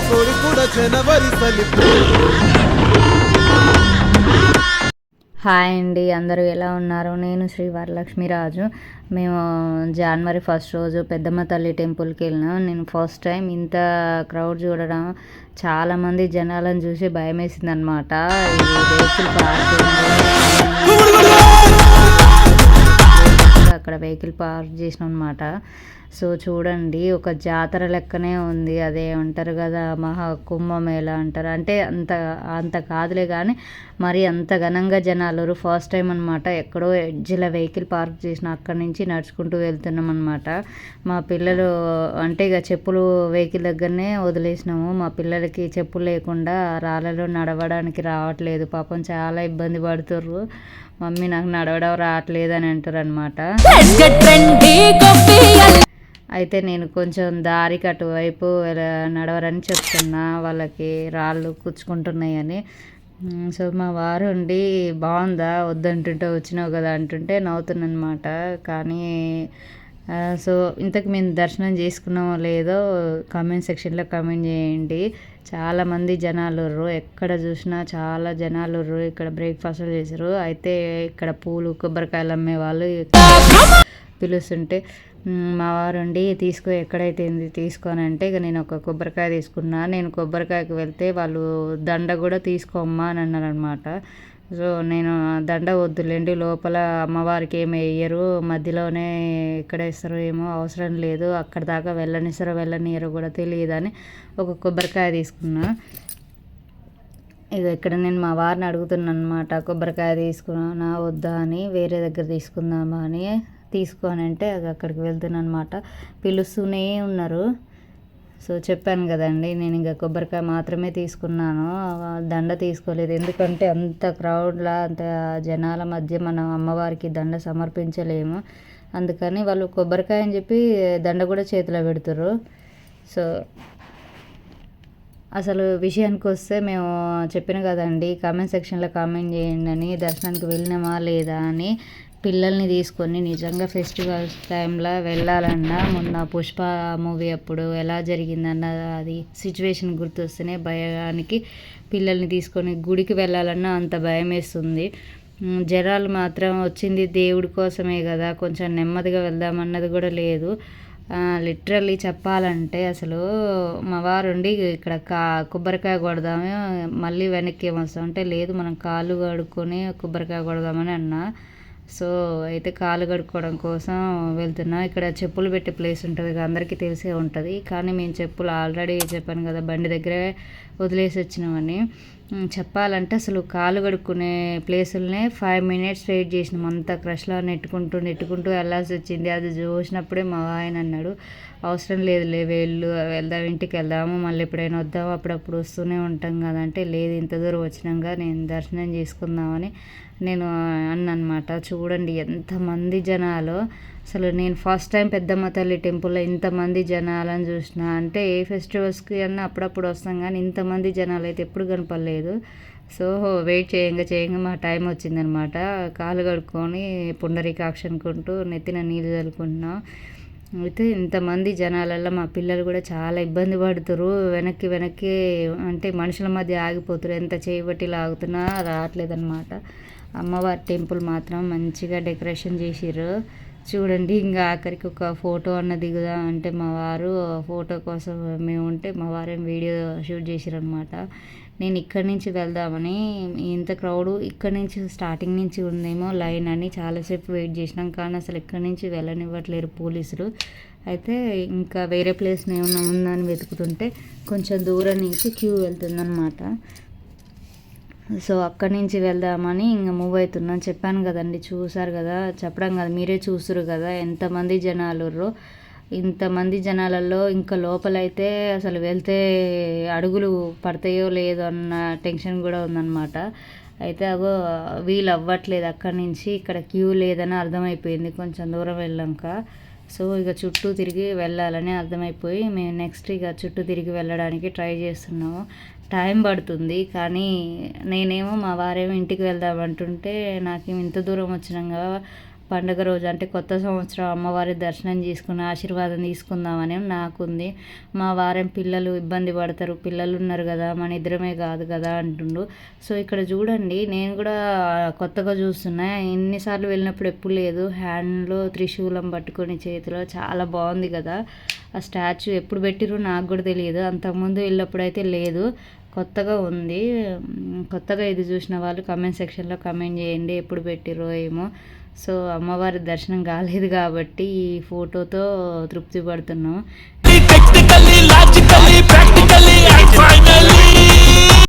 కోడి కూడా జనవరి సలిపు. హాయ్ అండి, అందరూ ఎలా ఉన్నారు? నేను శ్రీ వరలక్ష్మిరాజు. మేము జనవరి 1 రోజు పెద్దమ్మ తల్లి టెంపుల్కి వెళ్ళినాం. నేను ఫస్ట్ టైం ఇంత క్రౌడ్ చూడడం, చాలామంది జనాలను చూసి భయం వేసింది అనమాట. వెహికల్ పార్కింగ్, అక్కడ వెహికల్ పార్క్ చేసినాం అనమాట. సో చూడండి, ఒక జాతర లెక్కనే ఉంది. అదే అంటారు కదా, మహా కుంభమేళ అంటారు. అంటే అంత అంత కాదులే కానీ మరి అంత ఘనంగా జనాలు. ఫస్ట్ టైం అనమాట. ఎక్కడో ఎడ్జిల వెహికల్ పార్క్ చేసిన అక్కడి నుంచి నడుచుకుంటూ వెళ్తున్నాం అనమాట. మా పిల్లలు అంటే ఇక చెప్పులు వెహికల్ దగ్గరనే వదిలేసినాము. మా పిల్లలకి చెప్పులు లేకుండా రాళ్ళలో నడవడానికి రావట్లేదు. పాపం చాలా ఇబ్బంది పడుతుర్రు. మమ్మీ నాకు నడవడం రావట్లేదు అని అంటారు అనమాట. అయితే నేను కొంచెం దారికి అటువైపు నడవరని చెప్తున్నా, వాళ్ళకి రాళ్ళు కూర్చుకుంటున్నాయని. సో మా వారు ఉండి బాగుందా వద్దంటుంటే వచ్చినావు కదా అంటుంటే నవ్వుతున్నమాట. కానీ సో ఇంతకు మేము దర్శనం చేసుకున్నామో లేదో కామెంట్ సెక్షన్లో కామెంట్ చేయండి. చాలామంది జనాలు ఉర్రు, ఎక్కడ చూసినా చాలా జనాలు ఉర్రు. ఇక్కడ బ్రేక్ఫాస్ట్లు చేసారు. అయితే ఇక్కడ పూలు కొబ్బరికాయలు అమ్మే వాళ్ళు పిలుస్తుంటే మా వారు ఉండి తీసుకో, ఎక్కడైతే తీసుకొని అంటే ఇక నేను ఒక కొబ్బరికాయ తీసుకున్నా. నేను కొబ్బరికాయకి వెళ్తే వాళ్ళు దండ కూడా తీసుకోమ్మా అని అన్నారు అనమాట. సో నేను దండ వద్దులేండి, లోపల అమ్మవారికి ఏమి వేయరు, మధ్యలోనే ఎక్కడ వేస్తారో ఏమో అవసరం లేదు, అక్కడ దాకా వెళ్ళనిస్తారో వెళ్ళనియరో కూడా తెలియదని ఒక కొబ్బరికాయ తీసుకున్నా. ఇక ఇక్కడ నేను మా వారిని అడుగుతున్నాను అనమాట, కొబ్బరికాయ తీసుకున్నా వద్దా అని, వేరే దగ్గర తీసుకుందామా అని. తీసుకోనంటే అక్కడికి వెళ్తున్నాను అనమాట. పిలుస్తూనే ఉన్నారు. సో చెప్పాను కదండి, నేను ఇంకా కొబ్బరికాయ మాత్రమే తీసుకున్నాను, దండ తీసుకోలేదు. ఎందుకంటే అంత క్రౌడ్లా అంత జనాల మధ్య మనం అమ్మవారికి దండ సమర్పించలేము. అందుకని వాళ్ళు కొబ్బరికాయ అని చెప్పి దండ కూడా చేతిలో పెడుతుర్రు. సో అసలు విషయానికి వస్తే మేము చెప్పిన కదండి, కామెంట్ సెక్షన్లో కామెంట్ చేయండి అని, దర్శనానికి వెళ్ళినామా లేదా అని. పిల్లల్ని తీసుకొని నిజంగా ఫెస్టివల్స్ టైంలో వెళ్ళాలన్నా, మొన్న పుష్ప మూవీ అప్పుడు ఎలా జరిగిందన్న అది సిచ్యువేషన్ గుర్తొస్తేనే భయానికి పిల్లల్ని తీసుకొని గుడికి వెళ్ళాలన్నా అంత భయం వేస్తుంది. జనాలు మాత్రం వచ్చింది దేవుడి కోసమే కదా, కొంచెం నెమ్మదిగా వెళ్దామన్నది కూడా లేదు. లిటరల్లీ చెప్పాలంటే అసలు మా వారు ఉండి ఇక్కడ కొబ్బరికాయ కొడదాము మళ్ళీ వెనక్కి ఏమొస్తాం అంటే, లేదు మనం కాళ్ళు కడుక్కొని కొబ్బరికాయ కొడదామని అన్నా. సో అయితే కాళ్ళు కడుక్కోవడం కోసం వెళ్తున్నా. ఇక్కడ చెప్పులు పెట్టే ప్లేస్ ఉంటుంది కదా, అందరికీ తెలిసే ఉంటుంది. కానీ మేము చెప్పులు ఆల్రెడీ చెప్పాను కదా బండి దగ్గరే వదిలేసి వచ్చినామని. చెప్పాలంటే అసలు కాళ్ళు కడుక్కునే ప్లేసులనే 5 minutes వెయిట్ చేసినాం. అంత క్రష్లో నెట్టుకుంటూ వెళ్ళాల్సి వచ్చింది. అది చూసినప్పుడే మా ఆయన అన్నాడు, అవసరం లేదులే వెళ్దాం, ఇంటికి వెళ్దాము, మళ్ళీ ఎప్పుడైనా వద్దాము, అప్పుడప్పుడు వస్తూనే ఉంటాం కదా అంటే, లేదు ఇంత దూరం వచ్చినాక నేను దర్శనం చేసుకుందామని నేను అన్నమాట. చూడండి ఎంతమంది జనాలు. అసలు నేను ఫస్ట్ టైం పెద్దమ్మ తల్లి టెంపుల్లో ఇంతమంది జనాలను చూసిన. అంటే ఏ ఫెస్టివల్స్కి అన్నా అప్పుడప్పుడు వస్తాం కానీ ఇంతమంది జనాలు అయితే ఎప్పుడు కనపడలేదు. సో వెయిట్ చేయంగా మా టైం వచ్చిందనమాట. కాలు కడుక్కొని పుండరీకాక్ష అనుకుంటూ నెత్తిన నీళ్ళు చల్లుకుంటున్నాం. అయితే ఇంతమంది జనాలల్లో మా పిల్లలు కూడా చాలా ఇబ్బంది పడుతురు. వెనక్కి అంటే మనుషుల మధ్య ఆగిపోతురు. ఎంత చేయబట్టి లాగుతున్నా రావట్లేదన్నమాట. అమ్మవారి టెంపుల్ మాత్రం మంచిగా డెకరేషన్ చేసిర్రు. చూడండి, ఇంకా ఆఖరికి ఒక ఫోటో అన్న దిగుదా అంటే మా వారు ఫోటో కోసం మేము ఉంటే మా వారేం వీడియో షూట్ చేసిరనమాట. నేను ఇక్కడి నుంచి వెళ్దామని, ఇంత క్రౌడ్ ఇక్కడి నుంచి స్టార్టింగ్ నుంచి ఉందేమో లైన్ అని చాలాసేపు వెయిట్ చేసినాం. కానీ అసలు ఇక్కడి నుంచి వెళ్ళనివ్వట్లేరు పోలీసులు. అయితే ఇంకా వేరే ప్లేస్ ఏమైనా ఉందని వెతుకుతుంటే కొంచెం దూరం నుంచి క్యూ వెళ్తుందన్నమాట. సో అక్కడి నుంచి వెళ్దామని ఇంకా మూవ్ అవుతున్నాను. చెప్పాను కదండి, చూసారు కదా, చెప్పడం కదా మీరే చూస్తురు కదా ఎంతమంది జనాలు. ఇంతమంది జనాలలో ఇంకా లోపలైతే అసలు వెళ్తే అడుగులు పడతాయో లేదో అన్న టెన్షన్ కూడా ఉందన్నమాట. అయితే అగో వీలు అవ్వట్లేదు. అక్కడి నుంచి ఇక్కడ క్యూ లేదని అర్థమైపోయింది కొంచెం దూరం వెళ్ళాక. సో ఇక చుట్టూ తిరిగి వెళ్ళాలని అర్థమైపోయి మేము నెక్స్ట్ ఇక చుట్టూ తిరిగి వెళ్ళడానికి ట్రై చేస్తున్నాము. టైం పడుతుంది కానీ నేనేమో మా వారేమో ఇంటికి వెళ్దామంటుంటే నాకేమో ఇంత దూరం వచ్చినాం కదా, పండుగ రోజు అంటే కొత్త సంవత్సరం అమ్మవారి దర్శనం చేసుకుని ఆశీర్వాదం తీసుకుందామని నాకుంది. మా వారం పిల్లలు ఇబ్బంది పడతారు, పిల్లలు ఉన్నారు కదా, మన ఇద్దరమే కాదు కదా అంటుండు. సో ఇక్కడ చూడండి, నేను కూడా కొత్తగా చూస్తున్నా, ఎన్నిసార్లు వెళ్ళినప్పుడు ఎప్పుడు లేదు. హ్యాండ్లో త్రిశూలం పట్టుకొని చేతిలో చాలా బాగుంది కదా. ఆ స్టాచ్యూ ఎప్పుడు పెట్టిరో నాకు కూడా తెలియదు, అంతకుముందు వెళ్ళినప్పుడు అయితే లేదు, కొత్తగా ఉంది. కొత్తగా ఇది చూసిన వాళ్ళు కమెంట్ సెక్షన్లో కమెంట్ చేయండి ఎప్పుడు పెట్టిరో ఏమో. సో అమ్మవారి దర్శనం కాలేదు కాబట్టి ఈ ఫోటోతో తృప్తి పడుతున్నాం.